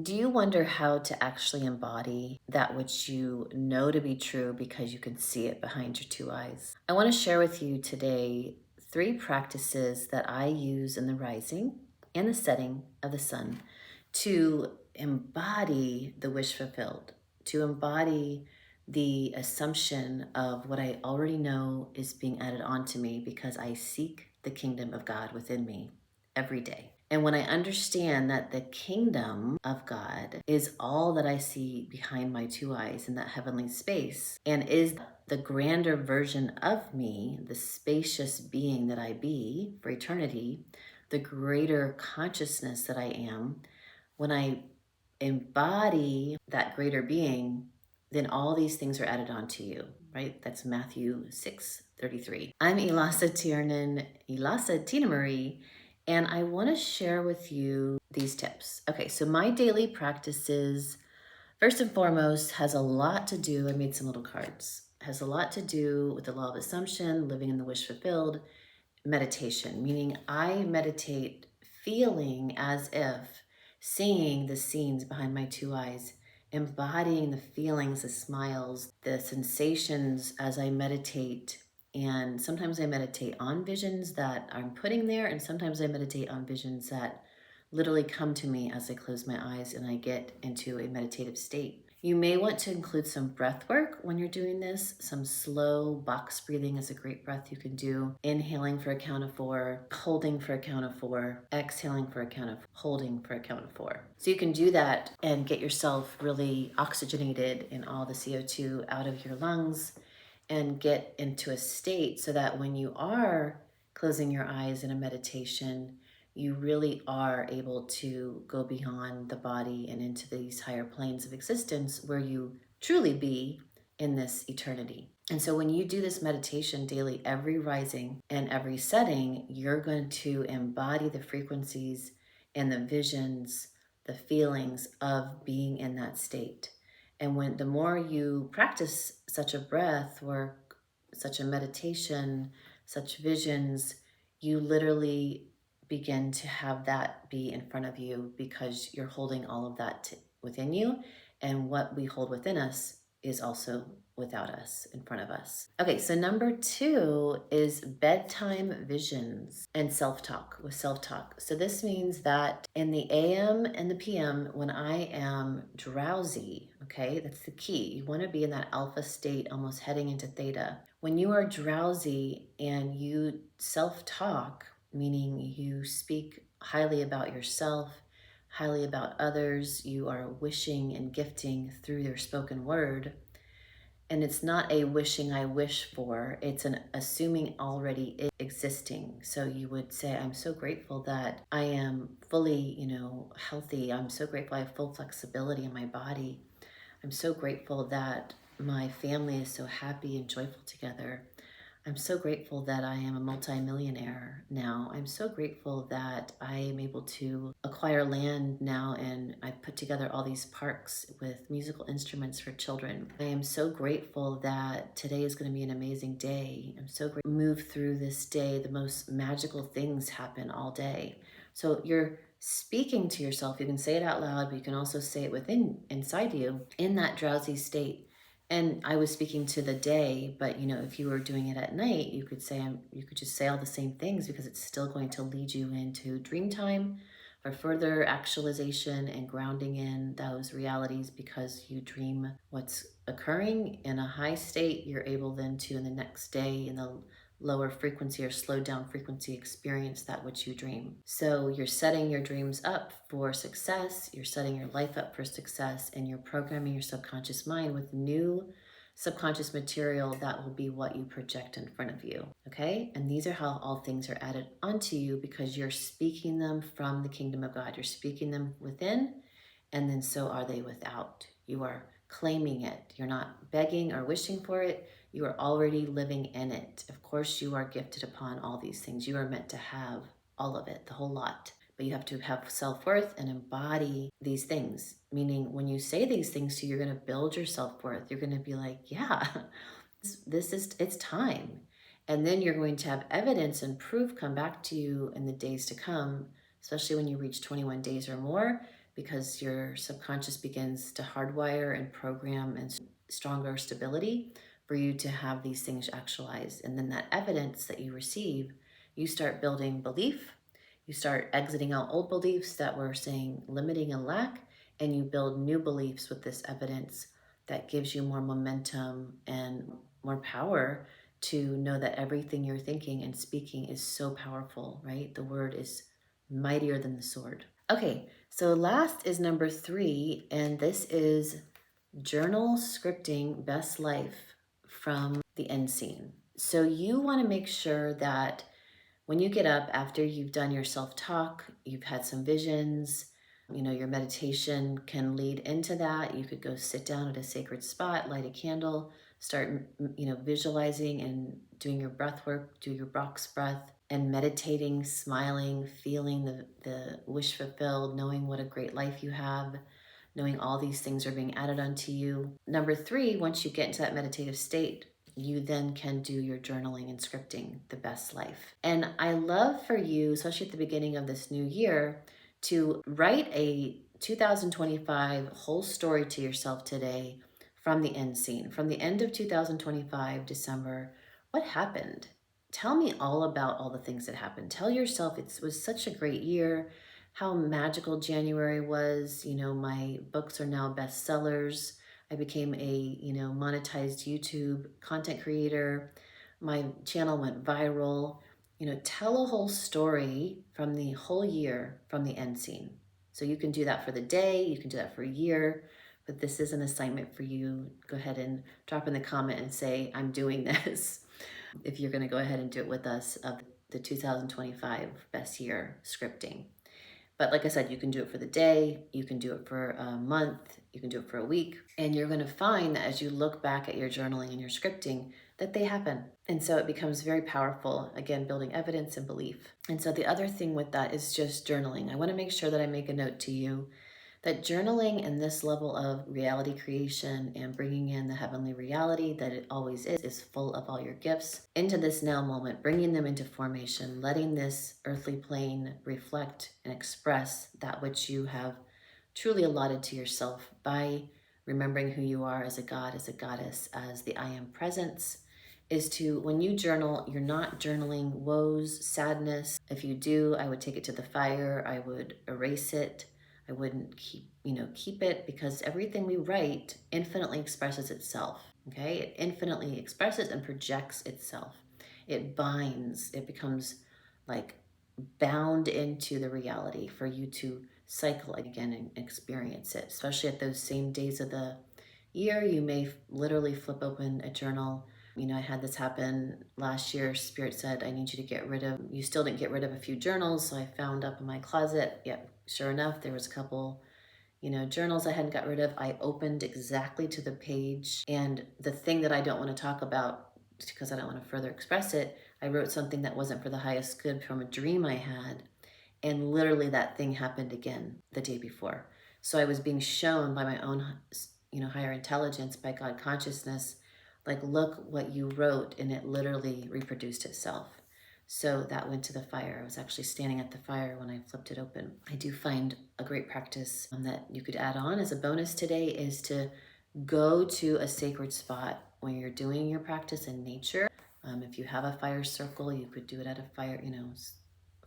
Do you wonder how to actually embody that which you know to be true because you can see it behind your two eyes? I want to share with you today 3 practices that I use in the rising and the setting of the sun to embody the wish fulfilled, to embody the assumption of what I already know is being added onto me because I seek the kingdom of God within me every day. And when I understand that the kingdom of God is all that I see behind my two eyes in that heavenly space and is the grander version of me, the spacious being that I be for eternity, the greater consciousness that I am, when I embody that greater being, then all these things are added onto you, right? That's Matthew 6:33. I'm Elasa Tiernan, Elasa Tina Marie, and I want to share with you these tips. Okay, so my daily practices, first and foremost, has a lot to do, I made some little cards, has a lot to do with the law of assumption, living in the wish fulfilled, meditation, meaning I meditate feeling as if seeing the scenes behind my two eyes, embodying the feelings, the smiles, the sensations as I meditate. And sometimes I meditate on visions that I'm putting there, and sometimes I meditate on visions that literally come to me as I close my eyes and I get into a meditative state. You may want to include some breath work when you're doing this. Some slow box breathing is a great breath you can do. Inhaling for a count of 4, holding for a count of 4, exhaling for a count of holding for a count of 4. So you can do that and get yourself really oxygenated and all the CO2 out of your lungs and get into a state so that when you are closing your eyes in a meditation, you really are able to go beyond the body and into these higher planes of existence where you truly be in this eternity. And so when you do this meditation daily, every rising and every setting, you're going to embody the frequencies and the visions, the feelings of being in that state. And when the more you practice such a breath work, such a meditation, such visions, you literally begin to have that be in front of you because you're holding all of that within you. And what we hold within us is also without us, in front of us. Okay, so number 2 is bedtime visions and self-talk with self-talk. So this means that in the AM and the PM, when I am drowsy, okay, that's the key. You want to be in that alpha state, almost heading into theta. When you are drowsy and you self-talk, meaning you speak highly about yourself, highly about others, you are wishing and gifting through your spoken word. And it's not a wishing I wish for, it's an assuming already existing. So you would say, I'm so grateful that I am fully, healthy. I'm so grateful I have full flexibility in my body. I'm so grateful that my family is so happy and joyful together. I'm so grateful that I am a multimillionaire now. I'm so grateful that I am able to acquire land now and I've put together all these parks with musical instruments for children. I am so grateful that today is going to be an amazing day. I'm so grateful to move through this day. The most magical things happen all day. So you're speaking to yourself. You can say it out loud, but you can also say it inside you in that drowsy state. And I was speaking to the day, but if you were doing it at night, you could just say all the same things because it's still going to lead you into dream time for further actualization and grounding in those realities because you dream what's occurring in a high state. You're able then to, in the next day, in the lower frequency or slowed down frequency, experience that which you dream. So you're setting your dreams up for success, you're setting your life up for success, and you're programming your subconscious mind with new subconscious material that will be what you project in front of you, okay? And these are how all things are added onto you because you're speaking them from the kingdom of God. You're speaking them within, and then so are they without. You are claiming it. You're not begging or wishing for it. You are already living in it. Of course, you are gifted upon all these things. You are meant to have all of it, the whole lot. But you have to have self-worth and embody these things. Meaning when you say these things to you, you're going to build your self-worth. You're going to be like, yeah, it's time. And then you're going to have evidence and proof come back to you in the days to come, especially when you reach 21 days or more, because your subconscious begins to hardwire and program and stronger stability for you to have these things actualized. And then that evidence that you receive, you start building belief, you start exiting out old beliefs that were saying limiting and lack, and you build new beliefs with this evidence that gives you more momentum and more power to know that everything you're thinking and speaking is so powerful, right? The word is mightier than the sword. Okay, so last is number 3, and this is journal scripting best life from the end scene. So you want to make sure that when you get up after you've done your self-talk, you've had some visions, your meditation can lead into that. You could go sit down at a sacred spot, light a candle, start, visualizing and doing your breath work, do your box breath, and meditating, smiling, feeling the wish fulfilled, knowing what a great life you have, knowing all these things are being added onto you. Number 3, once you get into that meditative state, you then can do your journaling and scripting the best life. And I love for you, especially at the beginning of this new year, to write a 2025 whole story to yourself today from the end scene. From the end of 2025, December, what happened? Tell me all about all the things that happened. Tell yourself it was such a great year, how magical January was. My books are now bestsellers. I became a, monetized YouTube content creator. My channel went viral. Tell a whole story from the whole year from the end scene. So you can do that for the day, you can do that for a year, but this is an assignment for you. Go ahead and drop in the comment and say, I'm doing this. If you're going to go ahead and do it with us of the 2025 best year scripting. But like I said, you can do it for the day, you can do it for a month, you can do it for a week, and you're going to find that as you look back at your journaling and your scripting, that they happen. And so it becomes very powerful, again, building evidence and belief. And so the other thing with that is just journaling. I want to make sure that I make a note to you that journaling and this level of reality creation and bringing in the heavenly reality that it always is full of all your gifts into this now moment, bringing them into formation, letting this earthly plane reflect and express that which you have truly allotted to yourself by remembering who you are as a god, as a goddess, as the I am presence, is to, when you journal, you're not journaling woes, sadness. If you do, I would take it to the fire. I would erase it. I wouldn't keep it, because everything we write infinitely expresses itself, okay? It infinitely expresses and projects itself. It binds, it becomes like bound into the reality for you to cycle again and experience it, especially at those same days of the year. You may literally flip open a journal. I had this happen last year. Spirit said, I need you to get rid of, you still didn't get rid of a few journals. So I found up in my closet. Yep, sure enough, there was a couple, journals I hadn't got rid of. I opened exactly to the page. And the thing that I don't want to talk about, because I don't want to further express it, I wrote something that wasn't for the highest good from a dream I had. And literally that thing happened again the day before. So I was being shown by my own, higher intelligence, by God consciousness, like, look what you wrote, and it literally reproduced itself. So that went to the fire. I was actually standing at the fire when I flipped it open. I do find a great practice that you could add on as a bonus today is to go to a sacred spot when you're doing your practice in nature. If you have a fire circle, you could do it at a fire,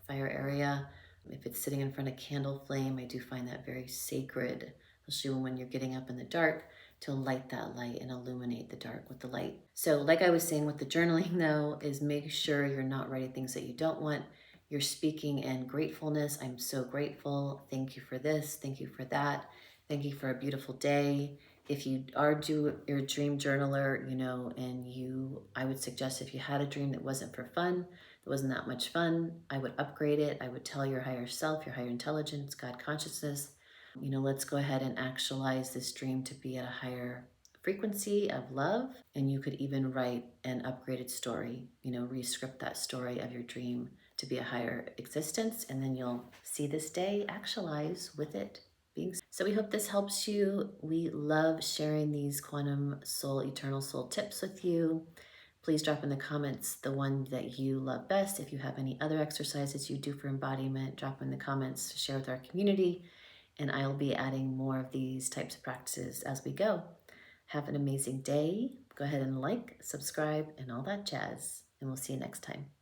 fire area. If it's sitting in front of candle flame, I do find that very sacred, especially when you're getting up in the dark, to light that light and illuminate the dark with the light. So like I was saying with the journaling though, is make sure you're not writing things that you don't want. You're speaking in gratefulness. I'm so grateful. Thank you for this. Thank you for that. Thank you for a beautiful day. If you are your dream journaler, and I would suggest if you had a dream that wasn't for fun, that wasn't that much fun, I would upgrade it. I would tell your higher self, your higher intelligence, God consciousness, let's go ahead and actualize this dream to be at a higher frequency of love. And you could even write an upgraded story, re-script that story of your dream to be a higher existence. And then you'll see this day actualize with it being. So we hope this helps you. We love sharing these quantum soul, eternal soul tips with you. Please drop in the comments the one that you love best. If you have any other exercises you do for embodiment, drop in the comments to share with our community. And I'll be adding more of these types of practices as we go. Have an amazing day. Go ahead and like, subscribe, and all that jazz. And we'll see you next time.